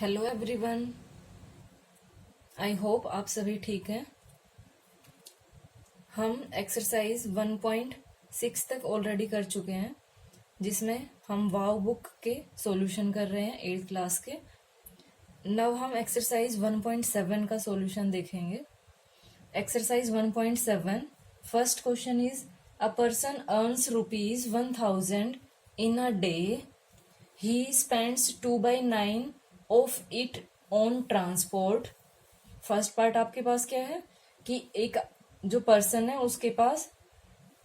Hello everyone. I hope आप सभी ठीक हैं। हम एक्सरसाइज 1.6 तक ऑलरेडी कर चुके हैं, जिसमें हम वाव बुक के सॉल्यूशन कर रहे हैं 8th क्लास के। नव हम एक्सरसाइज 1.7 का सॉल्यूशन देखेंगे। Exercise 1.7 first question is a person earns ₹1000 in a day. He spends 2/9 of it on transport। First part आपके पास क्या है कि एक जो पर्सन है उसके पास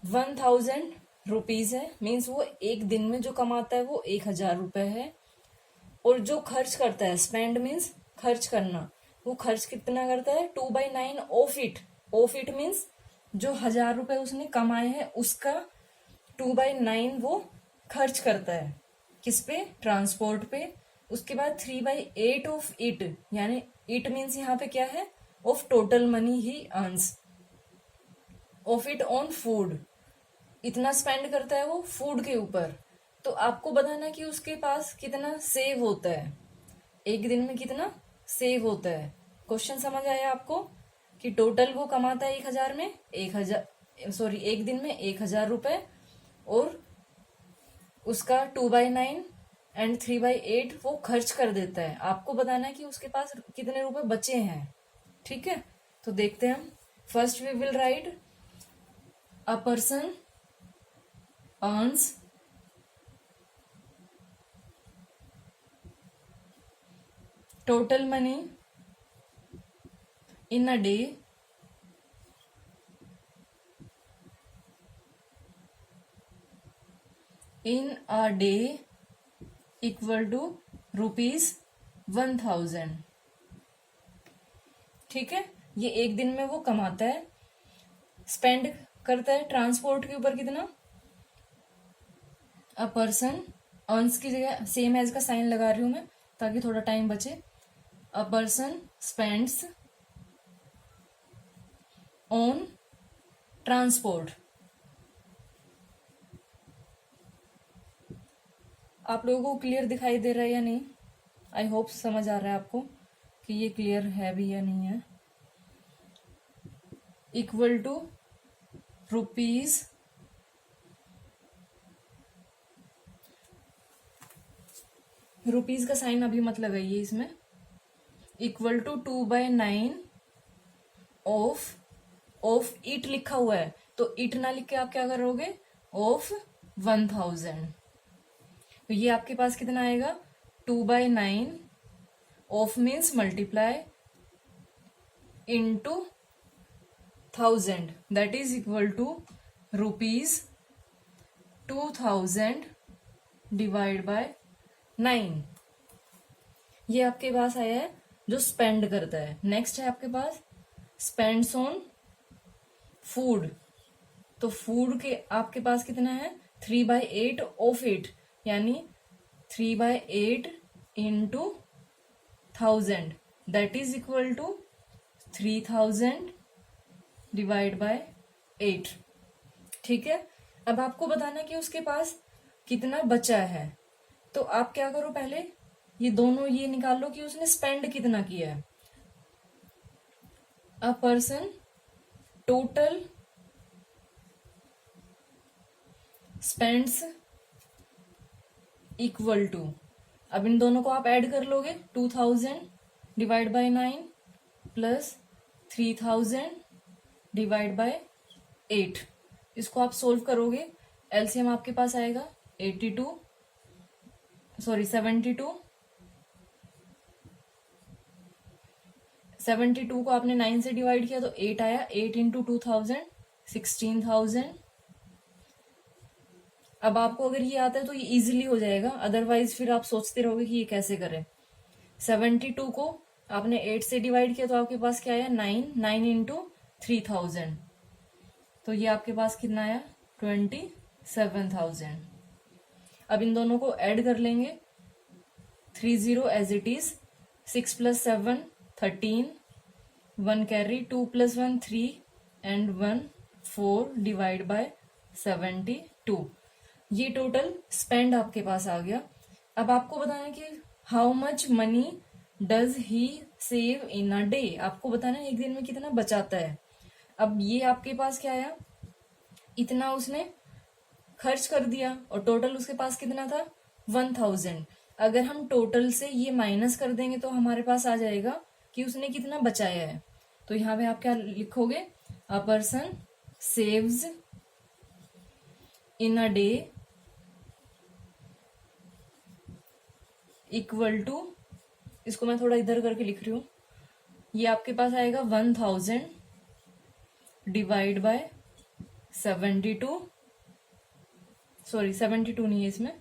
1000 रुपीज है, मीन्स वो एक दिन में जो कमाता है वो 1000 रुपए है। और जो खर्च करता है, स्पेंड मीन्स खर्च करना, वो खर्च कितना करता है 2/9 of it. Of it means जो 1000 रुपए उसने कमाए हैं उसका 2/9 वो खर्च करता है। किस पे? ट्रांसपोर्ट पे। उसके बाद 3/8 ऑफ इट, यानी इट मीन्स यहाँ पे क्या है? Of total money he earns. Of it on food, इतना स्पेंड करता है वो फूड के ऊपर। तो आपको बताना कि उसके पास कितना सेव होता है, एक दिन में कितना सेव होता है। क्वेश्चन समझ आया आपको कि टोटल वो कमाता है 1000 में 1000 एक दिन में 1000 रुपए, और उसका 2/9 एंड 3/8 वो खर्च कर देता है। आपको बताना है कि उसके पास कितने रुपए बचे हैं। ठीक है, तो देखते हैं हम। First we will write a person earns total money in a day equal to ₹1000। ठीक है, ये एक दिन में वो कमाता है। स्पेंड करता है ट्रांसपोर्ट के ऊपर कितना? अ पर्सन अर्न्स की जगह सेम एज का साइन लगा रही हूं मैं ताकि थोड़ा टाइम बचे। A person spends on transport. आप लोगों को क्लियर दिखाई दे रहा है या नहीं? आई होप समझ आ रहा है आपको कि ये क्लियर है भी या नहीं है। इक्वल टू रुपीज रुपीज का साइन अभी मत लगाइए इसमें। इक्वल टू 2/9 ऑफ इट लिखा हुआ है, तो इट ना लिख के आप क्या करोगे? ऑफ 1000। तो ये आपके पास कितना आएगा? 2/9 of means multiply into 1000, that is equal to ₹2000 divide by 9। ये आपके पास आया है जो स्पेंड करता है। नेक्स्ट है आपके पास स्पेंड्स ऑन फूड। तो फूड के आपके पास कितना है? 3/8 ऑफ इट, यानी 3/8 into 1000, that is equal to 3000 divide by 8। ठीक है, अब आपको बताना कि उसके पास कितना बचा है। तो आप क्या करो, पहले ये दोनों ये निकाल लो कि उसने स्पेंड कितना किया है। A person total spends equal to, अब इन दोनों को आप ऐड कर लोगे। 2000 divide by 9 plus 3000 divide by 8। इसको आप सोल्व करोगे, एलसीएम आपके पास आएगा 72 72 को आपने 9 से डिवाइड किया तो 8 आया। 8 इंटू 2000 16,000। अब आपको अगर ये आता है तो ये इजीली हो जाएगा, अदरवाइज फिर आप सोचते रहोगे कि ये कैसे करें। 72 को आपने 8 से डिवाइड किया तो आपके पास क्या आया? 9 इंटू 3000, तो ये आपके पास कितना आया? 27,000। अब इन दोनों को ऐड कर लेंगे। 30 as it is, 6 + 7 13, 1 carry, 2 + 1 3 and 1 4 divide by 72। ये टोटल स्पेंड आपके पास आ गया। अब आपको बताना है कि how much money does he save in a day, आपको बताना है एक दिन में कितना बचाता है। अब ये आपके पास क्या आया, इतना उसने खर्च कर दिया और टोटल उसके पास कितना था 1000। अगर हम टोटल से ये माइनस कर देंगे तो हमारे पास आ जाएगा कि उसने कितना बचाया है। तो यहाँ पे आप क्या लिखोगे, a person saves in a day equal to, इसको मैं थोड़ा इधर करके लिख रही हूँ, ये आपके पास आएगा 1000 डिवाइड बाय 72, सॉरी 72 नहीं है, इसमें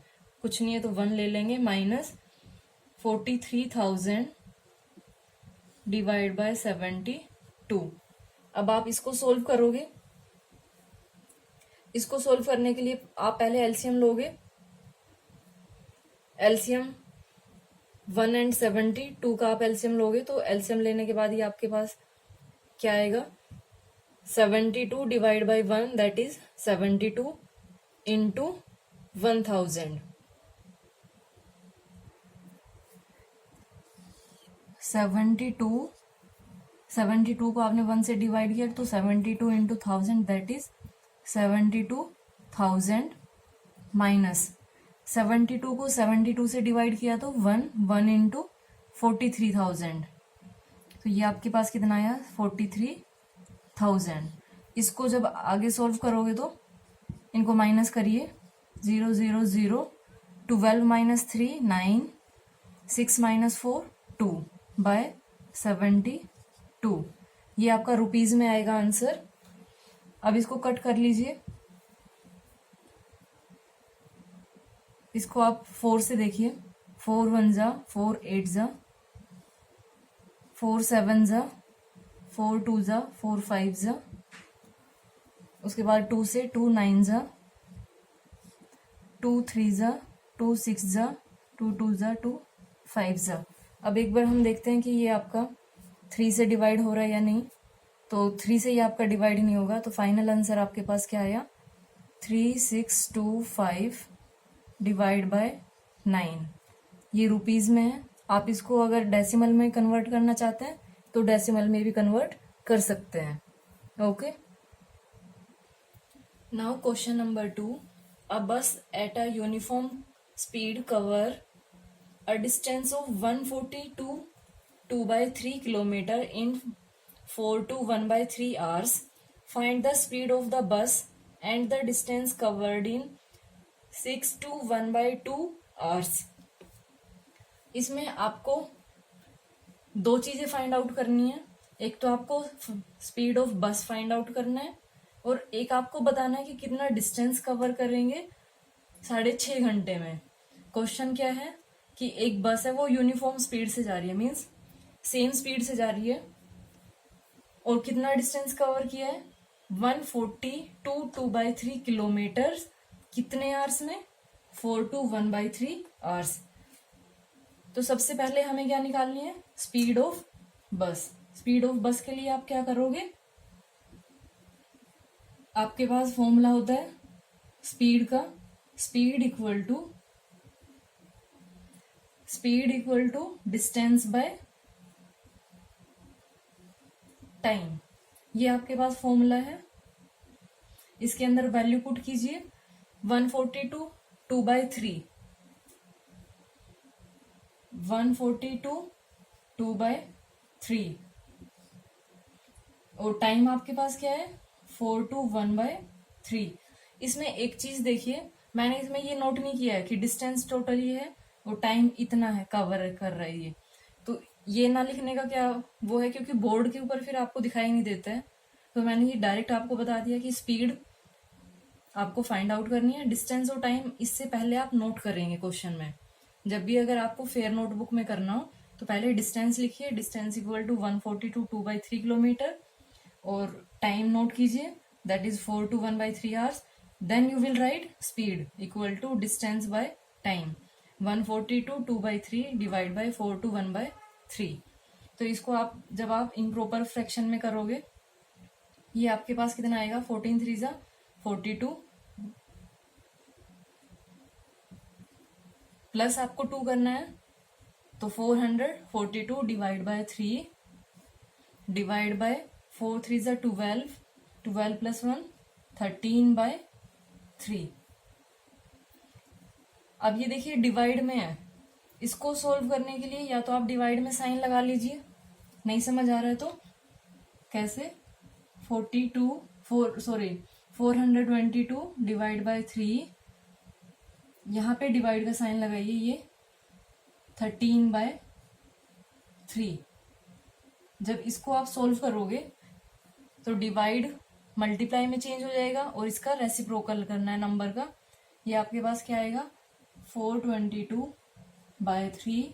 कुछ नहीं है तो 1 ले लेंगे, माइनस 43,000 डिवाइड बाय 72। अब आप इसको सोल्व करोगे, इसको सोल्व करने के लिए आप पहले एलसीएम लोगे, एलसीएम 1 एंड 72 का आप एलसीएम लोगे, तो एलसीएम लेने के बाद ही आपके पास क्या आएगा, 72 divide by 1 that is 72 into 1000, 72 को आपने 1 से डिवाइड किया तो 72 इंटू 1000 दैट इज 72,000 माइनस 72 को 72 से डिवाइड किया तो 1 इंटू 43,000, तो ये आपके पास कितना आया 43,000। इसको जब आगे सॉल्व करोगे तो इनको माइनस करिए, 0 0 0, 12 माइनस 3 9, 6 माइनस 4 2 बाय 72, ये आपका रुपीज में आएगा आंसर। अब इसको कट कर लीजिए, इसको आप 4 से देखिए, 4 1 जा 4 8 जा 4 7 जा 4 2 जा 4 5 जा, उसके बाद 2 से 2 9 जा 2 3 जा 2 6 जा 2 2 जा 2 5 जा। अब एक बार हम देखते हैं कि ये आपका 3 से डिवाइड हो रहा है या नहीं, तो 3 से ये आपका डिवाइड नहीं होगा, तो फाइनल आंसर आपके पास क्या आया 3625 डिवाइड बाय 9, ये रुपीज में है। आप इसको अगर डेसिमल में कन्वर्ट करना चाहते हैं तो डेसिमल में भी कन्वर्ट कर सकते हैं। ओके, नाउ क्वेश्चन नंबर 2, अ बस at a uniform speed cover a distance of 142 2/3 kilometre in 4 to 1/3 hours. Find the speed of the bus and the distance covered in 6 to 1/2 hours. इसमें आपको दो चीजें फाइंड आउट करनी है, एक तो आपको स्पीड ऑफ बस फाइंड आउट करना है और एक आपको बताना है कि कितना डिस्टेंस कवर करेंगे 6.5 घंटे में। क्वेश्चन क्या है कि एक बस है वो यूनिफॉर्म स्पीड से जा रही है, मीन्स सेम स्पीड से जा रही है और कितना डिस्टेंस कवर किया है 142 2/3 किलोमीटर, कितने आवर्स में 4 to 1/3 आवर्स। तो सबसे पहले हमें क्या निकालनी है, स्पीड ऑफ बस। स्पीड ऑफ बस के लिए आप क्या करोगे, आपके पास फॉर्मूला होता है स्पीड का, speed equal to distance by time, ये आपके पास फॉर्मूला है। इसके अंदर वैल्यू पुट कीजिए, 142 2/3, 142 2/3 और टाइम आपके पास क्या है 4 to 1/3। इसमें एक चीज देखिए, मैंने इसमें ये नोट नहीं किया है कि डिस्टेंस टोटल ये है और टाइम इतना है कवर कर रहा है ये, तो ये ना लिखने का क्या वो है, क्योंकि बोर्ड के ऊपर फिर आपको दिखाई नहीं देता है, तो मैंने ये डायरेक्ट आपको बता दिया कि स्पीड आपको फाइंड आउट करनी है, डिस्टेंस और टाइम इससे पहले आप नोट करेंगे क्वेश्चन में। जब भी अगर आपको फेयर नोटबुक में करना हो तो पहले डिस्टेंस लिखिए, डिस्टेंस इक्वल टू 142 2/3 किलोमीटर और टाइम नोट कीजिए that is 4 to 1/3 hours. Then you will write speed equal to distance by time, 142 2/3 divide by 4 to 1/3। तो इसको आप जब आप इम्प्रॉपर फ्रैक्शन में करोगे, ये आपके पास कितना आएगा 14 3 जा 42 प्लस आपको 2 करना है तो 442 डिवाइड बाय 3 डिवाइड बाय 4 3 ज़ा 12, 12 प्लस 1 13 बाय 3। अब ये देखिए डिवाइड में है, इसको सोल्व करने के लिए या तो आप डिवाइड में साइन लगा लीजिए, नहीं समझ आ रहा है तो कैसे, 422 डिवाइड बाय 3, यहाँ पे डिवाइड का साइन लगाइए, ये 13 बाय 3। जब इसको आप सोल्व करोगे तो डिवाइड मल्टीप्लाई में चेंज हो जाएगा और इसका रेसिप्रोकल करना है नंबर का। ये आपके पास क्या आएगा, 422 बाय 3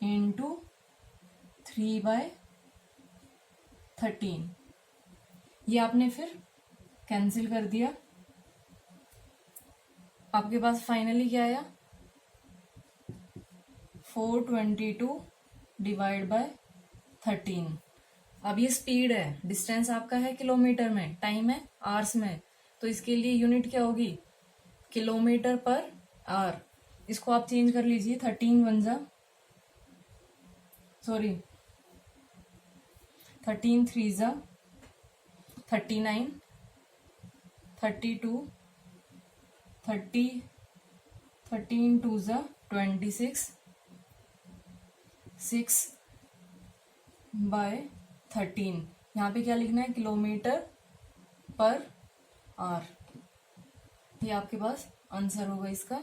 इंटू 3 बाय 13। ये आपने फिर कैंसिल कर दिया, आपके पास फाइनली क्या आया, 422 डिवाइड बाय 13। अब ये स्पीड है, डिस्टेंस आपका है किलोमीटर में, टाइम है आवर्स में, तो इसके लिए यूनिट क्या होगी, किलोमीटर पर आवर। इसको आप चेंज कर लीजिए, 13 3 ज़ा 39, 32, 13 2 ज़ा 26, 6 बाय 13। यहाँ पे क्या लिखना है, किलोमीटर पर आवर। ये आपके पास आंसर होगा इसका।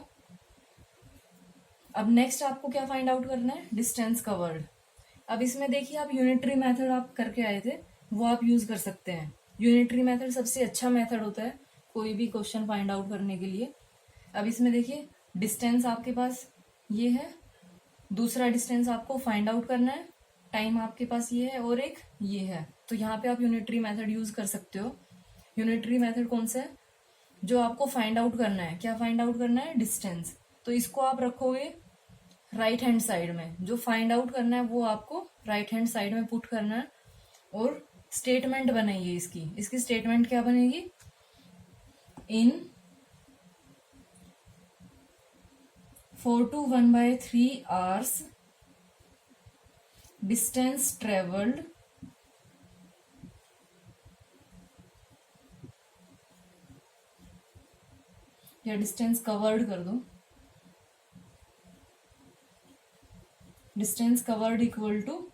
अब नेक्स्ट आपको क्या फाइंड आउट करना है, डिस्टेंस कवर्ड। अब इसमें देखिए आप यूनिटरी मेथड आप करके आए थे, वो आप यूज कर सकते हैं। यूनिटरी मेथड सबसे अच्छा मेथड होता है कोई भी क्वेश्चन फाइंड आउट करने के लिए। अब इसमें देखिए डिस्टेंस आपके पास ये है, दूसरा डिस्टेंस आपको फाइंड आउट करना है, टाइम आपके पास ये है और एक ये है, तो यहाँ पे आप यूनिटरी मेथड यूज कर सकते हो। यूनिटरी मेथड कौन सा है, जो आपको फाइंड आउट करना है, क्या फाइंड आउट करना है, डिस्टेंस। तो इसको आप रखोगे राइट हैंड साइड में, जो फाइंड आउट करना है वो आपको राइट हैंड साइड में पुट करना है और स्टेटमेंट बनाइए इसकी स्टेटमेंट क्या बनेगी, in 4 to 1/3 hours distance travelled या डिस्टेंस कवर्ड कर दो, distance covered equal to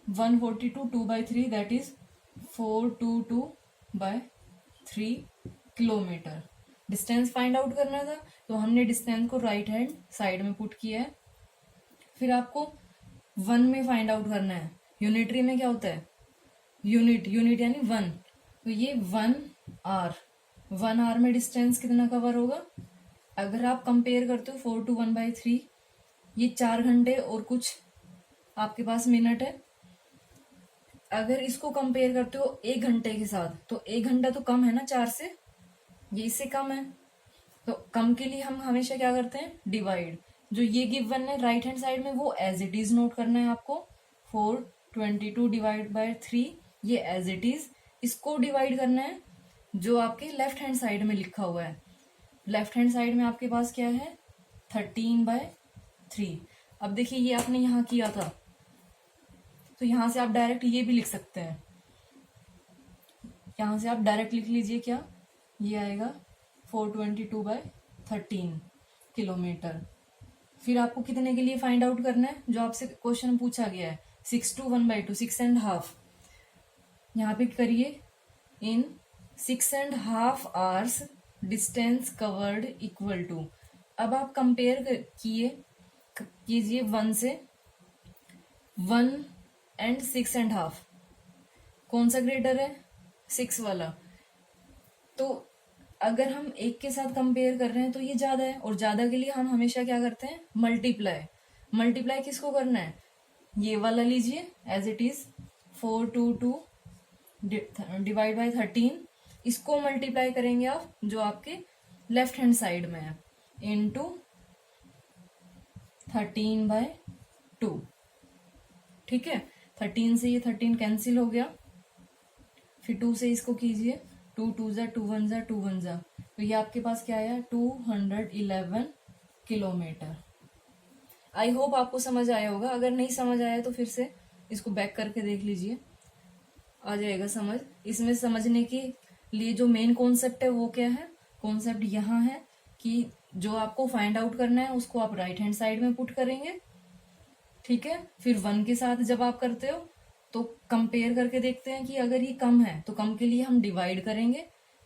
142 2/3 that is 422/3 kilometre. Distance find out करना था तो हमने डिस्टेंस को राइट हैंड साइड में पुट किया है। फिर आपको वन में फाइंड आउट करना है। यूनिटरी में क्या होता है, यूनिट यानी वन, तो ये 1 आवर, 1 आवर में डिस्टेंस कितना कवर होगा। अगर आप कंपेयर करते हो 4 to 1/3, ये 4 घंटे और कुछ आपके पास मिनट है। अगर इसको कंपेयर करते हो 1 घंटे के साथ, तो 1 घंटा तो कम है ना 4 से, ये इससे कम है, तो कम के लिए हम हमेशा क्या करते हैं, डिवाइड। जो ये गिवन है राइट हैंड साइड में वो एज इट इज नोट करना है आपको, 422 डिवाइड बाय 3 ये एज इट इज, इसको डिवाइड करना है जो आपके लेफ्ट हैंड साइड में लिखा हुआ है। लेफ्ट हैंड साइड में आपके पास क्या है, 13/3। अब देखिए ये आपने यहाँ किया था, तो यहां से आप डायरेक्ट ये भी लिख सकते हैं, यहां से आप डायरेक्ट लिख लीजिए, क्या ये आएगा 422/13 किलोमीटर। फिर आपको कितने के लिए फाइंड आउट करना है, जो आपसे क्वेश्चन पूछा गया है 6 to 1/2, 6.5। यहाँ पे करिए, in 6.5 hours distance covered equal to. अब आप कंपेयर कीजिए 1 से, 1 and 6.5 कौन सा ग्रेटर है, 6 वाला। तो अगर हम एक के साथ कंपेयर कर रहे हैं तो ये ज्यादा है, और ज्यादा के लिए हम हमेशा क्या करते हैं, मल्टीप्लाई किसको करना है, ये वाला लीजिए as it is, 422 divide by 13, इसको मल्टीप्लाई करेंगे आप जो आपके लेफ्ट हैंड साइड में है, इनटू 13/2। ठीक है, 13 से ये 13 कैंसिल हो गया, फिर 2 से इसको कीजिए, 2 2 ज़ा 2 1 ज़ा 2 1 ज़ा, तो ये आपके पास क्या आया, 211 किलोमीटर। आई होप आपको समझ आया होगा। अगर नहीं समझ आया तो फिर से इसको बैक करके देख लीजिए, आ जाएगा समझ। इसमें समझने के लिए जो मेन कॉन्सेप्ट है वो क्या है, कॉन्सेप्ट यहाँ है कि जो आपको फाइंड आउट करना है उसको आप राइट हैंड साइड में पुट करेंगे, ठीक है। फिर 1 के साथ जब आप करते हो तो कंपेयर करके देखते हैं कि अगर ये कम है तो कम के लिए हम डिवाइड करेंगे।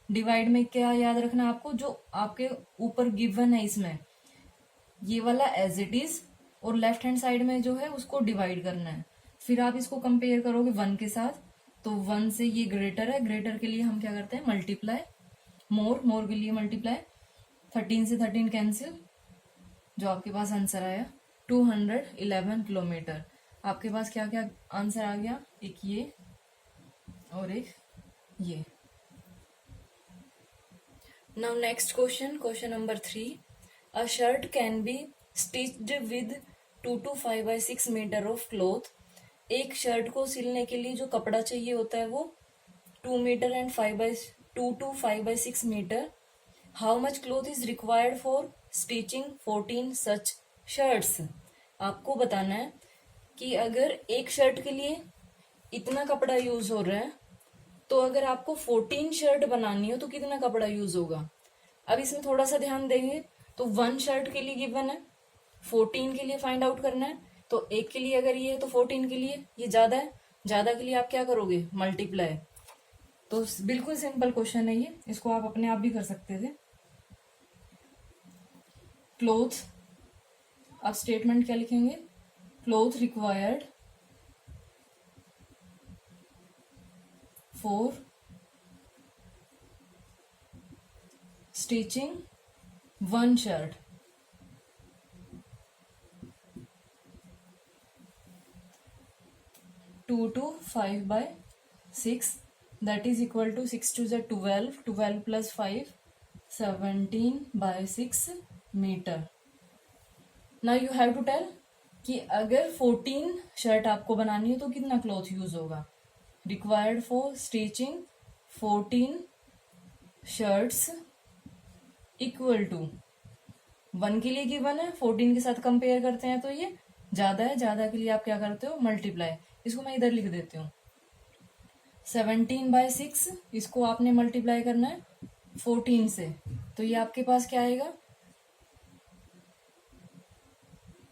डिवाइड में क्या याद रखना आपको, जो आपके ऊपर गिवन है इसमें ये वाला एज इट इज, और लेफ्ट हैंड साइड में जो है उसको डिवाइड करना है। फिर आप इसको कंपेयर करोगे 1 के साथ, तो 1 से ये ग्रेटर है, ग्रेटर के लिए हम क्या करते हैं मल्टीप्लाई, मोर, मोर के लिए मल्टीप्लाई, 13 से 13 कैंसिल, जो आपके पास आंसर आया 211 किलोमीटर। आपके पास क्या क्या आंसर आ गया, एक ये और एक ये। Now next question, question number 3। A shirt can be stitched with 2 to 5 by 6 metre of cloth. एक शर्ट को सिलने के लिए जो कपड़ा चाहिए होता है वो 2 metre and 2 to 5 by 6 metre. How much cloth is required for stitching 14 such shirts. आपको बताना है कि अगर एक शर्ट के लिए इतना कपड़ा यूज हो रहा है तो अगर आपको 14 शर्ट बनानी हो तो कितना कपड़ा यूज होगा। अब इसमें थोड़ा सा ध्यान देंगे तो 1 शर्ट के लिए गिवन है, 14 के लिए फाइंड आउट करना है, तो एक के लिए अगर ये है तो 14 के लिए ये ज्यादा है, ज्यादा के लिए आप क्या करोगे मल्टीप्लाई। तो बिल्कुल सिंपल क्वेश्चन है ये, इसको आप अपने आप भी कर सकते थे। क्लोथ, आप स्टेटमेंट क्या लिखेंगे, cloth required for stitching 1 shirt. Two two 5 by 6 that is equal to 6 to the 12, 12 plus 5 17 by 6 metre. Now you have to tell कि अगर 14 शर्ट आपको बनानी है तो कितना क्लॉथ यूज होगा। Required for stitching 14 shirts equal to 1 के लिए गिवन है, 14 के साथ कंपेयर करते हैं तो ये ज्यादा है, ज्यादा के लिए आप क्या करते हो मल्टीप्लाई। इसको मैं इधर लिख देती हूँ 17 by 6, इसको आपने मल्टीप्लाई करना है 14 से, तो ये आपके पास क्या आएगा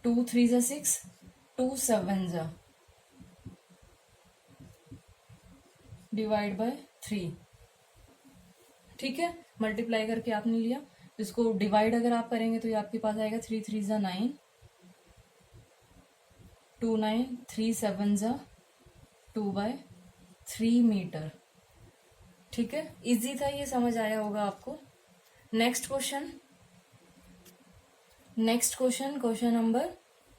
2 3 जा 6, 2 7 जा डिवाइड बाय 3, ठीक है। मल्टीप्लाई करके आपने लिया, इसको डिवाइड अगर आप करेंगे तो ये आपके पास आएगा 3 3 जा 9, 2 9, 3 7 जा 2 by 3 मीटर, ठीक है। इजी था ये, समझ आया होगा आपको। Next question, next question, question number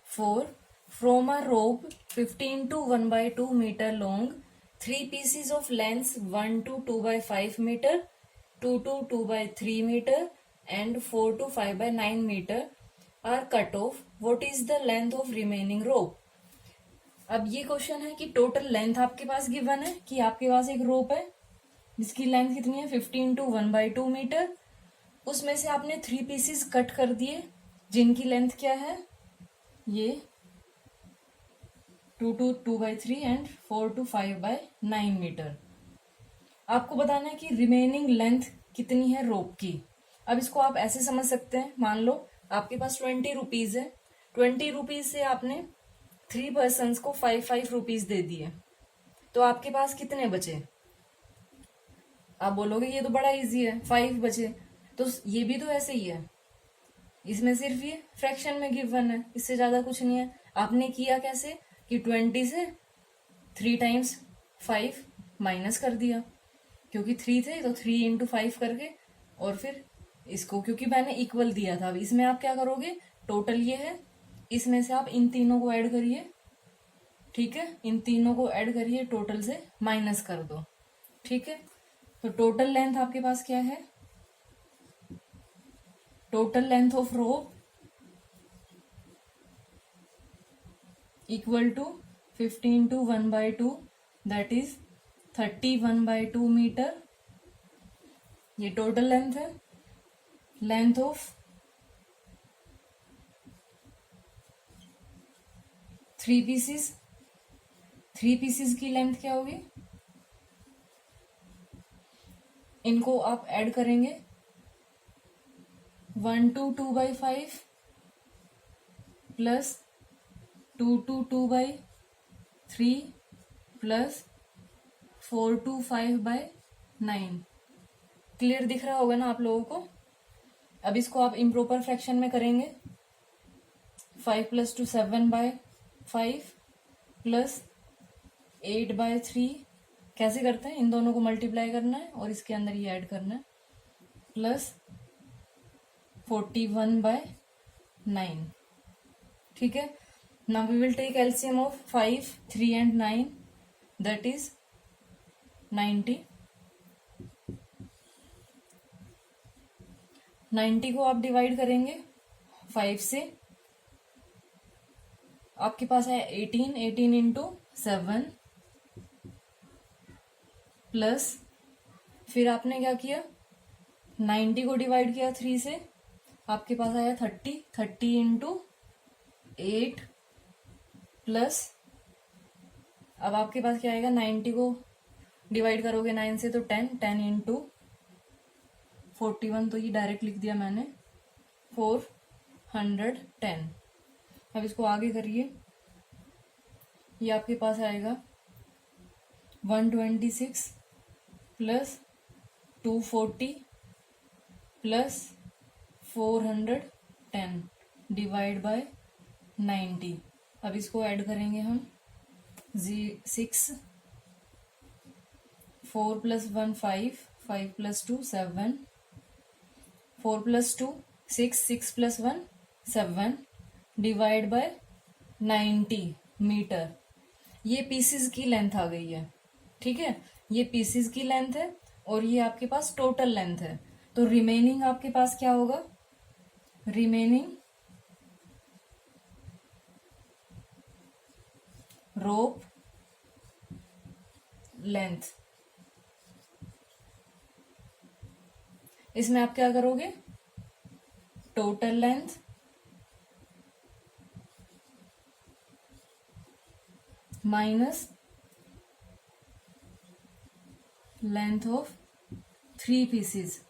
4। From a rope 15 to 1 by 2 metre long, 3 pieces of length 1 to 2 by 5 metre, 2 to 2 by 3 metre and 4 to 5 by 9 metre are cut off. What is the length of remaining rope? अब ये question है कि total length आपके पास given है कि आपके पास एक रोप है जिसकी लेंथ कितनी है 15 to 1 by 2 मीटर, उसमें से आपने 3 पीसेस कट कर दिए जिनकी लेंथ क्या है ये 2 to 2 by 3 and 4 to 5 by 9 metre. आपको बताना है कि रिमेनिंग लेंथ कितनी है रोप की। अब इसको आप ऐसे समझ सकते हैं, मान लो आपके पास 20 रुपीज है, 20 रुपीज से आपने 3 पर्सन को 5 रुपीज दे दिए, तो आपके पास कितने बचे। आप बोलोगे ये तो बड़ा इजी है, 5 बचे, तो ये भी तो ऐसे ही है, इसमें सिर्फ ये फ्रैक्शन में गिवन है, इससे ज्यादा कुछ नहीं है। आपने किया कैसे कि 20 से 3 times 5 माइनस कर दिया, क्योंकि 3 थे तो 3 into 5 करके, और फिर इसको क्योंकि मैंने इक्वल दिया था। अब इसमें आप क्या करोगे, टोटल ये है, इसमें से आप इन तीनों को ऐड करिए, ठीक है, इन तीनों को ऐड करिए, टोटल से माइनस कर दो, ठीक है। तो टोटल लेंथ आपके पास क्या है, total length of rope equal to 15 to 1 by 2 that is 31 by 2 metre. ये टोटल लेंथ है। लेंथ ऑफ थ्री पीसेस की लेंथ क्या होगी, इनको आप ऐड करेंगे 1 to 2/5 plus 2 to 2/3 plus 4 to 5/9। Clear दिख रहा होगा ना आप लोगों को। अब इसको आप इम्प्रॉपर फ्रैक्शन में करेंगे, 5 + 2 7/5 प्लस 8/3। कैसे करते हैं, इन दोनों को मल्टीप्लाई करना है और इसके अंदर ये ऐड करना है, प्लस 41/9। ठीक है। Now we will take LCM of 5, 3 and 9, that is 90। 90 को आप डिवाइड करेंगे 5 से, आपके पास है 18 इंटू 7 प्लस, फिर आपने क्या किया 90 को डिवाइड किया 3 से, आपके पास आया 30 इंटू 8 प्लस, अब आपके पास क्या आएगा 90 को डिवाइड करोगे 9 से तो 10 इंटू 41, तो ये डायरेक्ट लिख दिया मैंने 410। अब इसको आगे करिए, ये आपके पास आएगा 126 प्लस 240 प्लस 410 डिवाइड बाय 90। अब इसको ऐड करेंगे हम 6, 4 + 1 5, 5 + 2 7, 4 + 2 6, 6 + 1 7 डिवाइड बाय 90 मीटर। ये पीसेस की लेंथ आ गई है। ठीक है, ये पीसेस की लेंथ है और ये आपके पास टोटल लेंथ है। तो रिमेनिंग आपके पास क्या होगा, रिमेनिंग रोप लेंथ। इसमें आप क्या करोगे, total length minus length of 3 pieces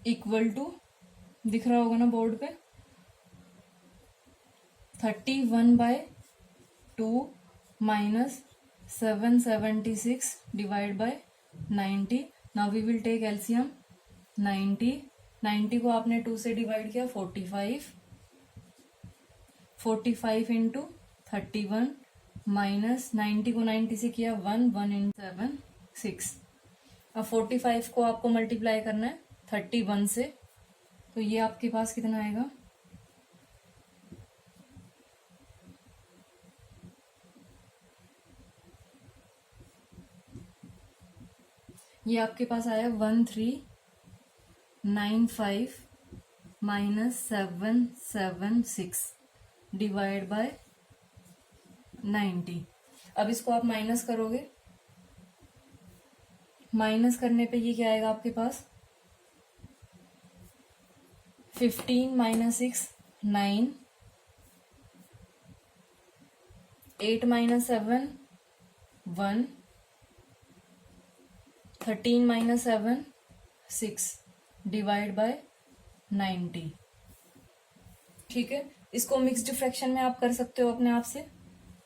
equal to, दिख रहा होगा ना बोर्ड पे, 31/2 minus 776 divide by 90। Now we will take LCM 90 को आपने 2 से डिवाइड किया 45 इंटू 31 माइनस 90 को 90 से किया 1 इंटू 7 6। अब 45 को आपको मल्टीप्लाई करना है 31 से, तो ये आपके पास कितना आएगा, ये आपके पास आया 1395 माइनस 776 डिवाइड बाय 90। अब इसको आप माइनस करोगे, माइनस करने पे ये क्या आएगा आपके पास, 15 - 6 9, 8 - 7 1, 13 - 7 6 डिवाइड बाय 90। ठीक है, इसको मिक्स्ड फ्रैक्शन में आप कर सकते हो अपने आप से,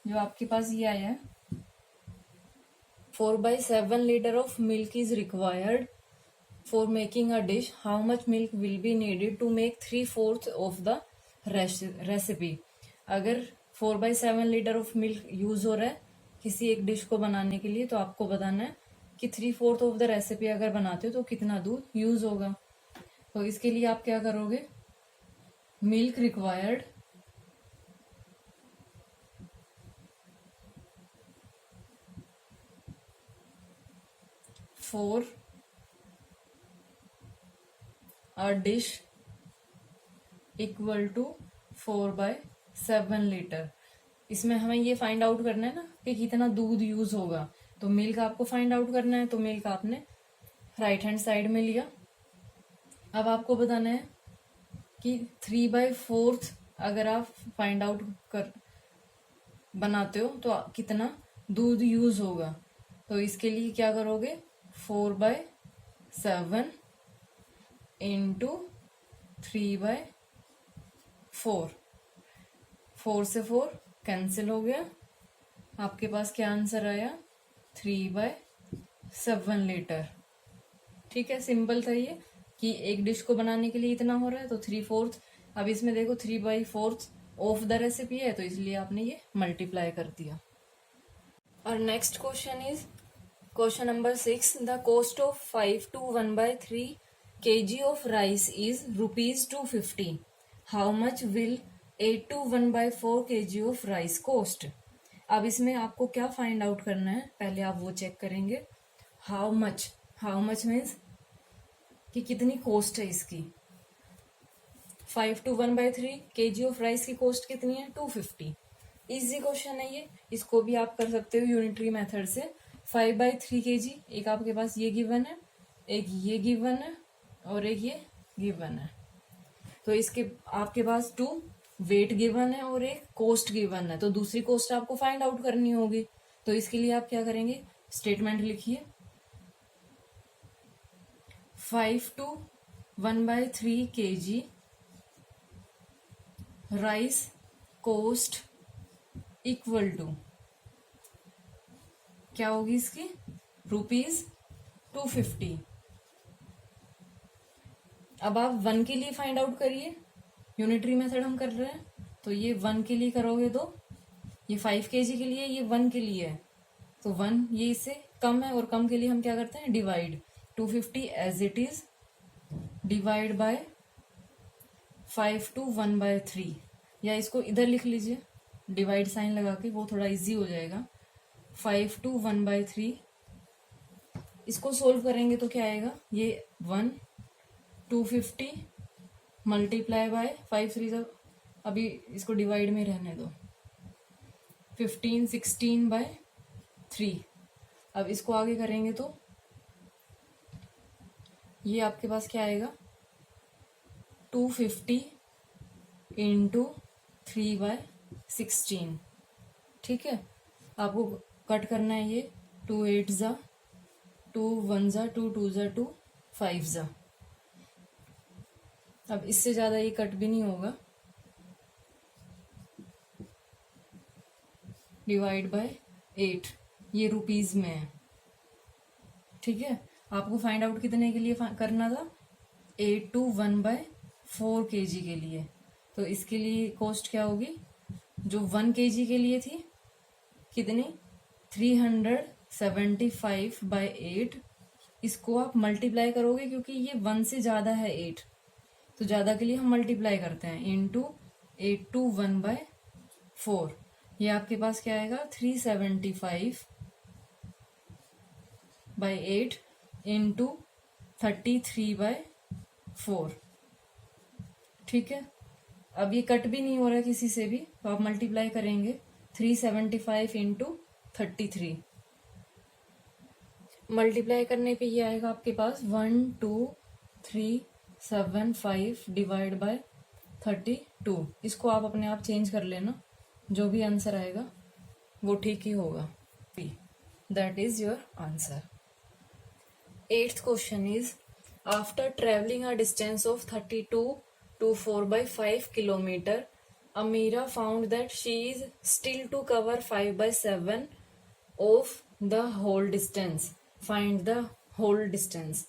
जो आपके पास ये आया है 4/7 litre of milk is required for making a dish, how much milk will be needed to make 3/4 of the recipe. अगर 4/7 लीटर ऑफ मिल्क यूज हो रहा है किसी एक डिश को बनाने के लिए, तो आपको बताना है कि 3/4 ऑफ द रेसिपी अगर बनाते हो तो कितना दूध यूज होगा। तो इसके लिए आप क्या करोगे, milk required for a dish equal to 4/7 litre. इसमें हमें ये फाइंड आउट करना है ना कि कितना दूध यूज होगा, तो मिल्क आपको फाइंड आउट करना है, तो मिल्क आपने राइट हैंड साइड में लिया। अब आपको बताना है कि 3/4 अगर आप फाइंड आउट कर बनाते हो तो कितना दूध यूज होगा। तो इसके लिए क्या करोगे, 4/7 इंटू 3/4, 4 से 4 कैंसिल हो गया, आपके पास क्या आंसर आया, 3/7 लीटर। ठीक है, सिंपल था ये कि एक डिश को बनाने के लिए इतना हो रहा है तो 3/4। अब इसमें देखो 3/4 ऑफ द रेसिपी है तो इसलिए आपने ये मल्टीप्लाई कर दिया। और next question is question number 6, the cost of 5 to 1/3 kg of rice is ₹250। How much will 8 to 1/4 kg of rice cost. अब इसमें आपको क्या फाइंड आउट करना है, पहले आप वो चेक करेंगे। हाउ मच मीन्स कि कितनी कॉस्ट है इसकी। 5 to 1/3 kg ऑफ राइस की कॉस्ट कितनी है, 250। इजी क्वेश्चन है ये, इसको भी आप कर सकते हो यूनिटरी मेथड से। 5/3 kg, एक आपके पास ये गिवन है, एक ये गिवन है और एक ये गिवन है। तो इसके आपके पास 2 वेट गिवन है और एक कॉस्ट गिवन है, तो दूसरी कॉस्ट आपको फाइंड आउट करनी होगी। तो इसके लिए आप क्या करेंगे, स्टेटमेंट लिखिए, 5 to 1/3 kg rice cost equal to क्या होगी इसकी, ₹250। अब आप 1 के लिए फाइंड आउट करिए, यूनिटरी मेथड हम कर रहे हैं तो ये 1 के लिए करोगे तो ये 5 kg के लिए, ये 1 के लिए है तो 1 ये इससे कम है और कम के लिए हम क्या करते हैं, divide 250 as it is divide by 5 to 1/3, या इसको इधर लिख लीजिए डिवाइड साइन लगा के, वो थोड़ा इजी हो जाएगा। 5 to 1/3 इसको सोल्व करेंगे तो क्या आएगा, ये 1 250 मल्टीप्लाई बाय 5 3 अभी इसको डिवाइड में रहने दो, 15 16/3। अब इसको आगे करेंगे तो ये आपके पास क्या आएगा, 250 इंटू 3/16। ठीक है, आपको कट करना है ये, 2 8 जा 2 1 जा 2 2 जा 2 5 जा। अब इससे ज्यादा ये कट भी नहीं होगा, डिवाइड बाय 8, ये रुपीज में है। ठीक है, आपको फाइंड आउट कितने के लिए करना था, 8 to 1/4 kg के लिए। तो इसके लिए कॉस्ट क्या होगी, जो 1 kg के लिए थी कितनी, 375/8। इसको आप मल्टीप्लाई करोगे क्योंकि ये 1 से ज्यादा है 8, तो ज्यादा के लिए हम मल्टीप्लाई करते हैं, इंटू 8 to 1/4। ये आपके पास क्या आएगा, 375/8 इंटू 33/4। ठीक है, अब ये कट भी नहीं हो रहा है किसी से भी, तो आप मल्टीप्लाई करेंगे 375 इंटू 33, मल्टीप्लाई करने पे ये आएगा आपके पास 1235 डिवाइड बाय 32। इसको आप अपने आप चेंज कर लेना, जो भी आंसर आएगा वो ठीक ही होगा। That is your answer. 8th question is, after traveling a distance of 32 to 4/5 kilometer, Amira found that she is still to cover 5/7 of the whole distance. Find the whole distance.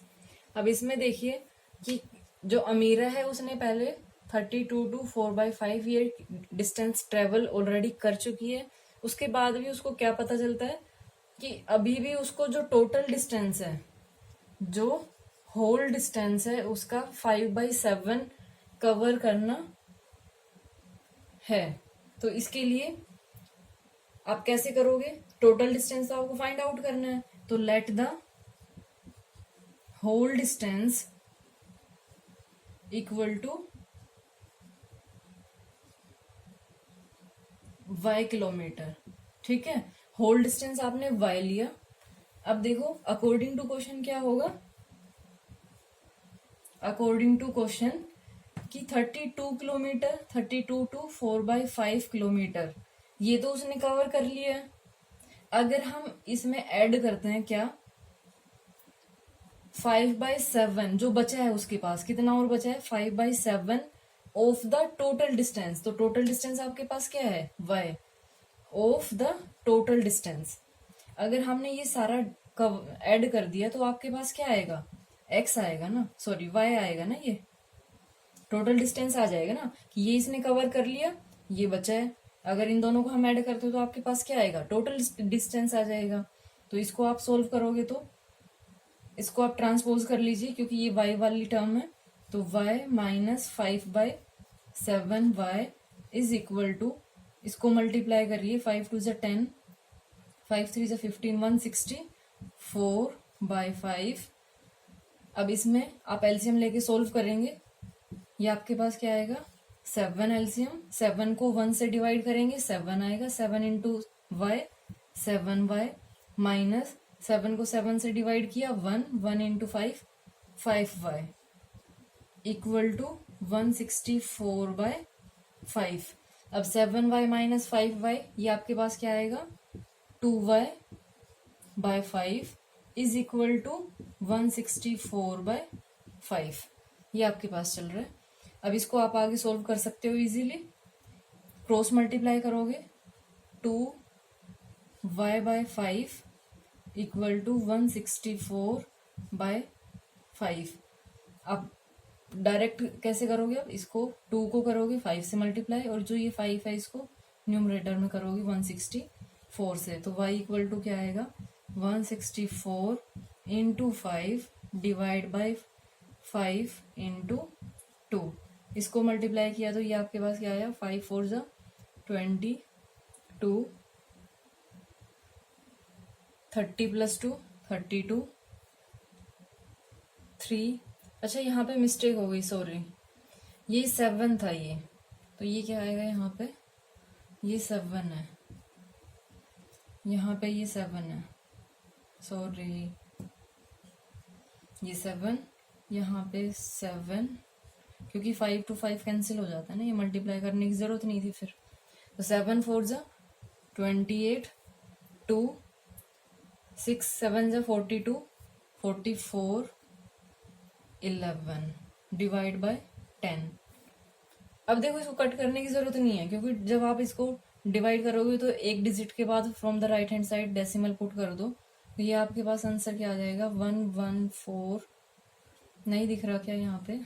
अब इसमें देखिए कि जो अमीरा है उसने पहले 32 to 4/5 ये distance travel already कर चुकी है। उसके बाद भी उसको क्या पता चलता है कि अभी भी उसको जो टोटल डिस्टेंस है, जो होल डिस्टेंस है उसका 5/7 कवर करना है। तो इसके लिए आप कैसे करोगे, टोटल डिस्टेंस आपको फाइंड आउट करना है, तो let the whole distance equal to y kilometre. ठीक है, होल डिस्टेंस आपने y लिया। अब देखो अकॉर्डिंग टू क्वेश्चन क्या होगा, अकॉर्डिंग टू क्वेश्चन कि 32 किलोमीटर, 32 टू 4/5 किलोमीटर, ये तो उसने कवर कर लिया है। अगर हम इसमें ऐड करते हैं क्या, 5/7 जो बचा है उसके पास, कितना और बचा है, 5/7 ऑफ द टोटल डिस्टेंस। तो टोटल डिस्टेंस आपके पास क्या है, y of the total distance. अगर हमने ये सारा ऐड कर दिया तो आपके पास क्या आएगा, x आएगा ना, सॉरी y आएगा ना, ये टोटल डिस्टेंस आ जाएगा ना, कि ये इसने कवर कर लिया, ये बचा है। अगर इन दोनों को हम ऐड करते हो तो आपके पास क्या आएगा, टोटल डिस्टेंस आ जाएगा। तो इसको आप सोल्व करोगे तो इसको आप ट्रांसपोज कर लीजिए, क्योंकि ये y वाली टर्म है। तो y minus 5/7y is equal to, इसको मल्टीप्लाई करिए, 5 2 ज़ा 10, 5 3 ज़ा 15, 164/5। अब इसमें आप एलसीएम लेके सोल्व करेंगे, ये आपके पास क्या आएगा, 7 एलसीएम, 7 को 1 से डिवाइड करेंगे 7 आएगा, 7 इंटू वाई 7y, माइनस 7 को 7 से डिवाइड किया 1 इंटू 5y इक्वल टू 164/5। अब 7y माइनस 5y, ये आपके पास क्या आएगा, 2y/5 इज इक्वल टू 164/5। ये आपके पास चल रहा है। अब इसको आप आगे सोल्व कर सकते हो इजीली, क्रॉस मल्टीप्लाई करोगे, 2y/5 इक्वल टू 164/5। आप डायरेक्ट कैसे करोगे, आप इसको 2 को करोगे 5 से मल्टीप्लाई, और जो ये 5 है इसको न्यूमरेटर में करोगे 164 से। तो y इक्वल टू क्या आएगा, 164 इंटू 5 डिवाइड बाई 5 इंटू 2। इसको मल्टीप्लाई किया तो ये आपके पास क्या आया, 5 4 ज़ा 22, 30 प्लस 2 32, 3। अच्छा यहाँ पे मिस्टेक हो गई, सॉरी, ये 7 था ये, तो ये क्या आएगा, यहाँ पे ये 7 है, यहाँ पे ये 7 है, सॉरी ये 7, यहाँ पे 7, क्योंकि 5 to 5 कैंसिल हो जाता है ना, ये मल्टीप्लाई करने की जरूरत नहीं थी फिर। तो 7 4 ज़ा 28, 2 6 7 ज़ा 42, 44, 11 डिवाइड बाय 10। अब देखो इसको कट करने की जरूरत नहीं है, क्योंकि जब आप इसको डिवाइड करोगे तो एक डिजिट के बाद from the right hand side decimal put कर दो, तो ये आपके पास आंसर क्या आ जाएगा, 114। नहीं दिख रहा क्या यहाँ पे,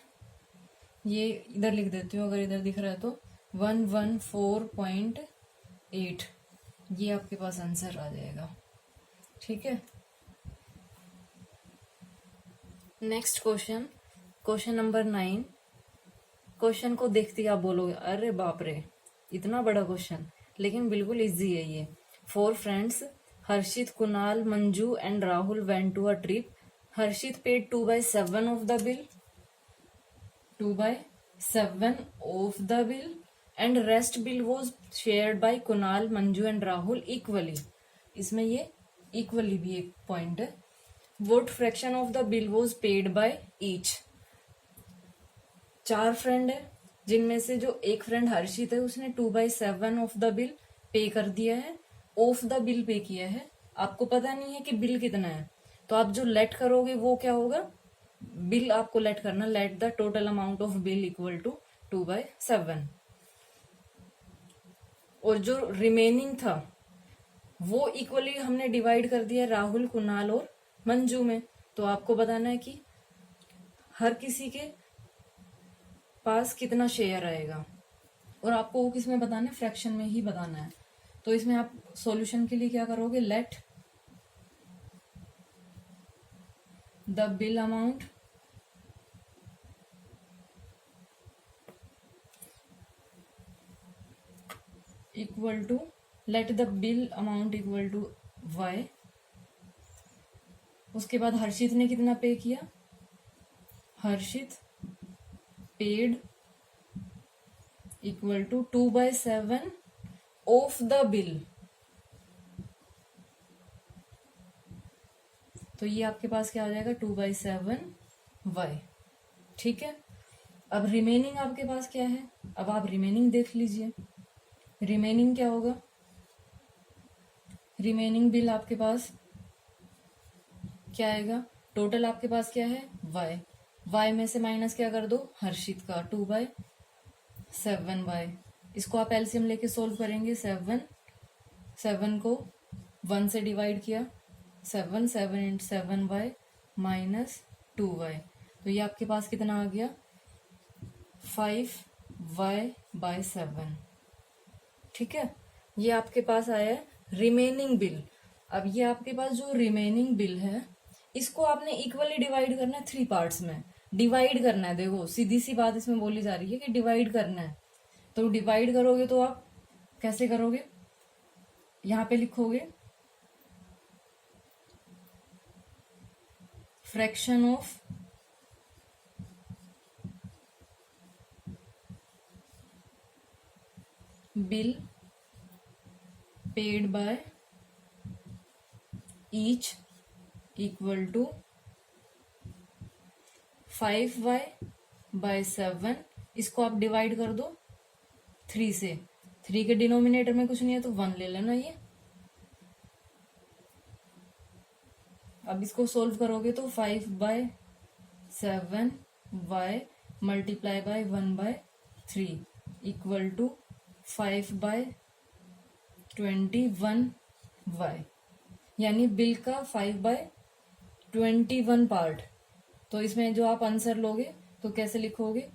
ये इधर लिख देती हूँ, अगर इधर दिख रहा है तो 114.8, ये आपके पास आंसर आ जाएगा। ठीक है, next question, question number 9। Question को देखते ही आप बोलोगे अरे बाप रे इतना बड़ा क्वेश्चन, लेकिन बिल्कुल इजी है ये। 4 friends Harshit, Kunal, Manju and Rahul went to a trip. Harshit paid 2/7 of the bill, 2/7 of the bill, and rest bill was shared by Kunal, Manju and Rahul equally. इसमें ये इक्वली भी एक पॉइंट है। What fraction of the bill was paid by each? 4 friend है, जिनमें से जो एक फ्रेंड हर्षित है उसने 2/7 ऑफ द बिल पे कर दिया है, ऑफ द बिल पे किया है। आपको पता नहीं है कि बिल कितना है, तो आप जो लेट करोगे वो क्या होगा, बिल आपको लेट करना, let the total amount of bill equal to 2/7। और जो रिमेनिंग था वो इक्वली हमने डिवाइड कर दिया राहुल, कुणाल और मंजू में। तो आपको बताना है कि हर किसी के पास कितना शेयर आएगा, और आपको वो किस में बताना है, फ्रैक्शन में ही बताना है। तो इसमें आप सॉल्यूशन के लिए क्या करोगे, let the bill amount equal to, let the bill amount equal to y। उसके बाद हर्षित ने कितना पे किया, Harshit paid equal to 2/7 of the bill. तो ये आपके पास क्या आ जाएगा, 2/7 y। ठीक है, अब रिमेनिंग आपके पास क्या है, अब आप रिमेनिंग देख लीजिए। रिमेनिंग क्या होगा, रिमेनिंग बिल आपके पास क्या आएगा, टोटल आपके पास क्या है y, y में से माइनस क्या कर दो हर्षित का 2/7y। इसको आप एलसीएम लेके सोल्व करेंगे। 7 को 1 से डिवाइड किया, 7 × 7y -2y, तो ये आपके पास कितना आ गया 5y/7। ठीक है, ये आपके पास आया है रिमेनिंग बिल। अब ये आपके पास जो रिमेनिंग बिल है इसको आपने इक्वली डिवाइड करना है 3 पार्ट्स में। डिवाइड करना है, देखो सीधी सी बात इसमें बोली जा रही है कि डिवाइड करना है। तो डिवाइड करोगे तो आप कैसे करोगे, यहां पे लिखोगे fraction of bill paid by each equal to 5y/7। इसको आप डिवाइड कर दो 3 से, 3 के डिनोमिनेटर में कुछ नहीं है तो 1 ले लेना ये। अब इसको सोल्व करोगे तो 5/7y multiply by 1/3 equal to 5/21y, यानी बिल का 5/21 पार्ट। तो इसमें जो आप आंसर लोगे तो कैसे लिखोगे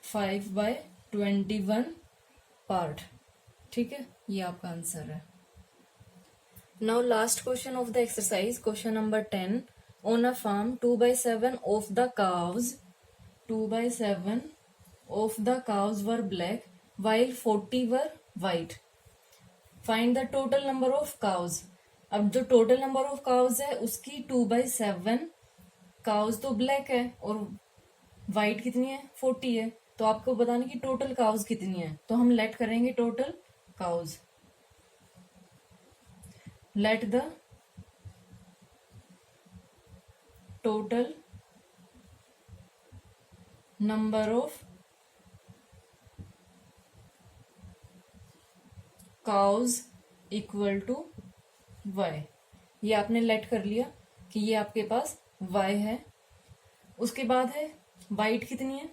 5/21 पार्ट। ठीक है, ये आपका आंसर है। Now last question of the exercise, question number 10. On a farm, 2/7 of the cows, 2/7 of the cows were black, while 40 were white. Find the total number of cows. अब जो total number of cows है उसकी 2/7 cows तो black है और white कितनी है 40 है, तो आपको बताने की total cows कितनी है। तो हम let करेंगे total cows। Let the total number of cows equal to y। ये आपने लेट कर लिया कि ये आपके पास y है। उसके बाद है वाइट कितनी है,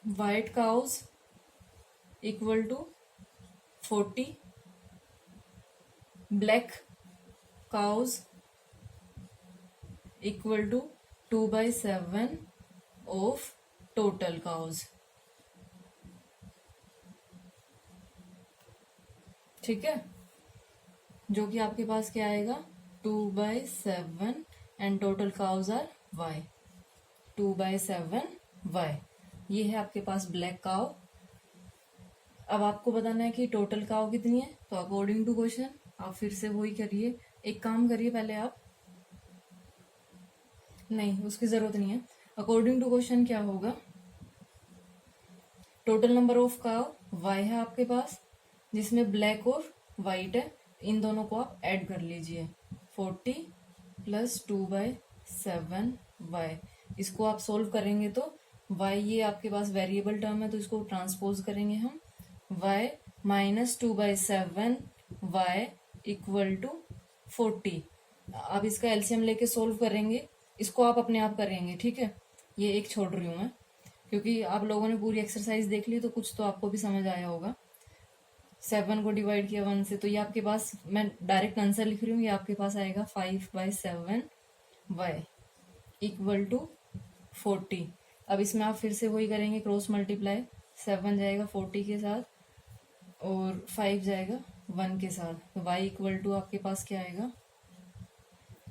white cows equal to 40, black cows equal to 2/7 of total cows. ठीक है, जो कि आपके पास क्या आएगा 2/7 and total cows are y, 2/7y। ये है आपके पास ब्लैक काउ। अब आपको बताना है कि टोटल काउ कितनी है, तो अकॉर्डिंग टू क्वेश्चन आप फिर से वही करिए। एक काम करिए पहले आप, नहीं उसकी जरूरत नहीं है। अकॉर्डिंग टू क्वेश्चन क्या होगा, total number of cow y है आपके पास, जिसमें ब्लैक और वाइट है, इन दोनों को आप ऐड कर लीजिए 40 + 2/7y। इसको आप सोल्व करेंगे तो y ये आपके पास वेरिएबल टर्म है तो इसको ट्रांसपोज करेंगे हम, y - 2/7y इक्वल टू 40। अब इसका एलसीएम लेके सोल्व करेंगे, इसको आप अपने आप करेंगे। ठीक है, ये एक छोड़ रही हूं मैं क्योंकि आप लोगों ने पूरी एक्सरसाइज देख ली तो कुछ तो आपको भी समझ आया होगा। 7 को डिवाइड किया 1 से, तो ये आपके पास, मैं डायरेक्ट आंसर लिख रही हूँ, ये आपके पास आएगा 5/7y इक्वल टू 40। अब इसमें आप फिर से वही करेंगे क्रॉस मल्टीप्लाई, 7 जाएगा 40 के साथ और 5 जाएगा 1 के साथ, तो y इक्वल टू आपके पास क्या आएगा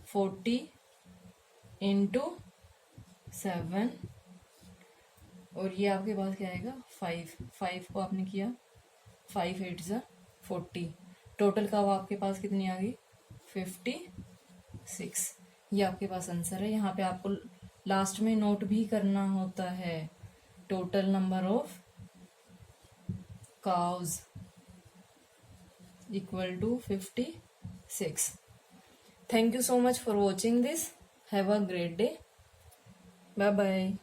40 × 7 और ये आपके पास क्या आएगा 5 को आपने किया 5 8 × 40, टोटल का आपके पास कितनी आ गई 56। ये आपके पास आंसर है। यहाँ पे आपको लास्ट में नोट भी करना होता है total number of cows equal to 56। Thank you so much for watching this. Have a great day. Bye bye.